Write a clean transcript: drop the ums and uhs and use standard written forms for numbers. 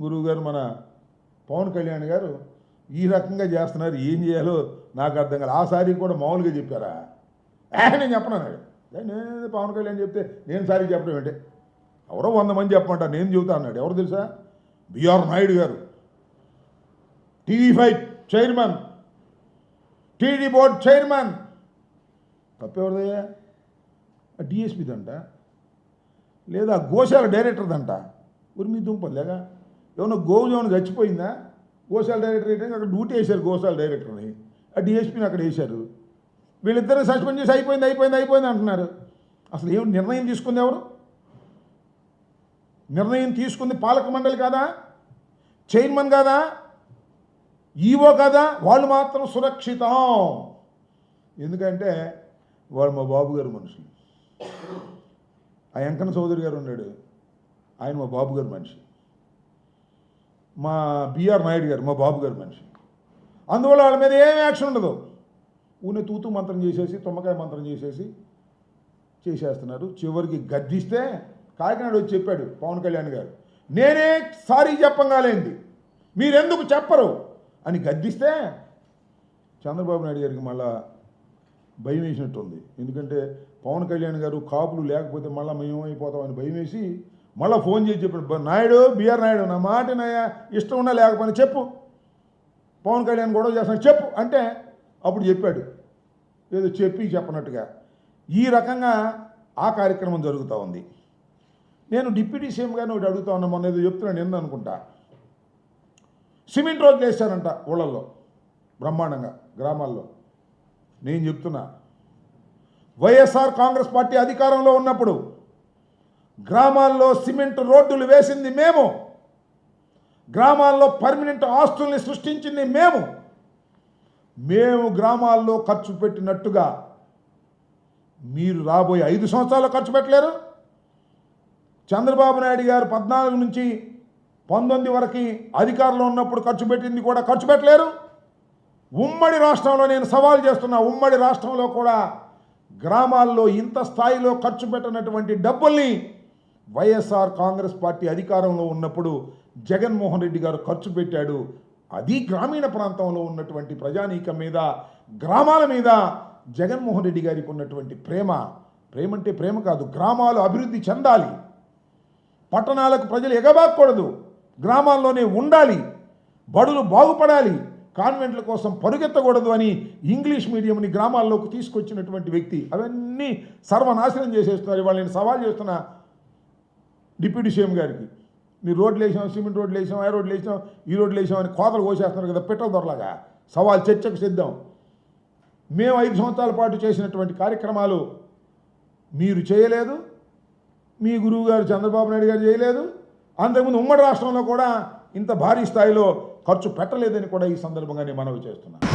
గురువుగారు మన పవన్ కళ్యాణ్ గారు ఈ రకంగా చేస్తున్నారు, ఏం చేయాలో నాకు అర్థం కాదు. ఆ సారి కూడా మామూలుగా చెప్పారా? నేను చెప్పను అన్నాడు. నేను పవన్ కళ్యాణ్ చెప్తే నేను సారీ చెప్పడం ఏంటి, ఎవరో 100 మంది చెప్పమంటారు, నేను చెబుతా అన్నాడు. ఎవరు తెలుసా? BR Naidu garu, TV five chairman, TD board chairman. తప్పెవరిదయ్యా? డిఎస్పీదంట, లేదా గోశాల డైరెక్టర్దంట. మీ దుంపలేగా ఏమన్నా గోవుజేమన్నా చచ్చిపోయిందా? గోశాల డైరెక్టర్ అయితే అక్కడ డ్యూటీ వేశారు, గోశాల డైరెక్టర్ని, ఆ డిఎస్పీని అక్కడ వేశారు. వీళ్ళిద్దరిని సస్పెండ్ చేసి అయిపోయింది అంటున్నారు. అసలు ఏమి నిర్ణయం తీసుకుంది ఎవరు? నిర్ణయం తీసుకుంది పాలక మండలి కాదా? చైర్మన్ కాదా? ఈవో కాదా? వాళ్ళు మాత్రం సురక్షితం. ఎందుకంటే వాళ్ళు మా బాబు గారు మనుషులు. ఆ వెంకన్న చౌదరి గారు ఉన్నాడు, ఆయన మా బాబు గారు మనిషి. మా బిఆర్ నాయుడు గారు మా బాబు గారు మనిషి. అందువల్ల వాళ్ళ మీద ఏం యాక్షన్ ఉండదు. ఊనే తూతూ మంత్రం చేసేసి, తుమ్మకాయ మంత్రం చేసేస్తున్నారు. చివరికి గద్దిస్తే కాకినాడ వచ్చి చెప్పాడు పవన్ కళ్యాణ్ గారు, నేనే సారీ చెప్పంగాలేంది, మీరెందుకు చెప్పరు అని గద్దిస్తే చంద్రబాబు నాయుడు గారికి మళ్ళా భయం వేసినట్టుంది. ఎందుకంటే పవన్ కళ్యాణ్ గారు కాపులు లేకపోతే మళ్ళీ మేమేమైపోతామని భయం వేసి మళ్ళీ ఫోన్ చేసి చెప్పాడు, నాయుడు, బిఆర్ నాయుడు, నా మాట నాయా, ఇష్టం ఉన్నా లేకపోయినా చెప్పు, పవన్ కళ్యాణ్ గొడవ చేస్తాను చెప్పు అంటే అప్పుడు చెప్పాడు, ఏదో చెప్పనట్టుగా. ఈ రకంగా ఆ కార్యక్రమం జరుగుతూ ఉంది. నేను డిప్యూటీ సీఎం గారిని ఒకటి అడుగుతా ఉన్నా, మొన్న ఏదో చెప్తున్నాను నిన్న అనుకుంటా. సిమెంట్ రోడ్లు వేశారంట ఊళ్ళల్లో బ్రహ్మాండంగా, గ్రామాల్లో. నేను చెప్తున్నా, వైఎస్ఆర్ కాంగ్రెస్ పార్టీ అధికారంలో ఉన్నప్పుడు గ్రామాల్లో సిమెంట్ రోడ్డులు వేసింది మేము, గ్రామాల్లో పర్మనెంట్ ఆస్తుల్ని సృష్టించింది మేము గ్రామాల్లో ఖర్చు పెట్టినట్టుగా మీరు రాబోయే 5 సంవత్సరాల్లో ఖర్చు పెట్టలేరు. చంద్రబాబు నాయుడు గారు 14 నుంచి 19 వరకు అధికారంలో ఉన్నప్పుడు ఖర్చు పెట్టింది కూడా ఖర్చు పెట్టలేరు. ఉమ్మడి రాష్ట్రంలో నేను సవాల్ చేస్తున్నా, ఉమ్మడి రాష్ట్రంలో కూడా గ్రామాల్లో ఇంత స్థాయిలో ఖర్చు పెట్టినటువంటి డబ్బుల్ని వైఎస్ఆర్ కాంగ్రెస్ పార్టీ అధికారంలో ఉన్నప్పుడు జగన్మోహన్ రెడ్డి గారు ఖర్చు పెట్టాడు. అది గ్రామీణ ప్రాంతంలో ఉన్నటువంటి ప్రజానీకం మీద, గ్రామాల మీద జగన్మోహన్ రెడ్డి గారికి ఉన్నటువంటి ప్రేమ అంటే ప్రేమ కాదు, గ్రామాలు అభివృద్ధి చెందాలి, పట్టణాలకు ప్రజలు ఎగబాకూడదు, గ్రామాల్లోనే ఉండాలి, బడులు బాగుపడాలి, కాన్వెంట్ల కోసం పరుగెత్తకూడదు అని ఇంగ్లీష్ మీడియంని గ్రామాల్లోకి తీసుకొచ్చినటువంటి వ్యక్తి. అవన్నీ సర్వనాశనం చేసేస్తున్నారు. ఇవాళ నేను సవాల్ చేస్తున్నా డిప్యూటీ సీఎం గారికి, మీరు రోడ్లు వేసాం, సిమెంట్ రోడ్లు వేసాం, ఆ రోడ్లు వేసాం, ఈ రోడ్లు వేసాం అని కోతలు కోసేస్తున్నారు కదా, పెట్టలు దొరలాగా. సవాల్ చర్చకు సిద్ధం. మేము 5 సంవత్సరాల పాటు చేసినటువంటి కార్యక్రమాలు మీరు చేయలేదు, మీ గురువు గారు చంద్రబాబు నాయుడు గారు చేయలేదు, అంతకుముందు ఉమ్మడి రాష్ట్రంలో కూడా ఇంత భారీ స్థాయిలో ఖర్చు పెట్టలేదని కూడా ఈ సందర్భంగా నేను మనవి చేస్తున్నాను.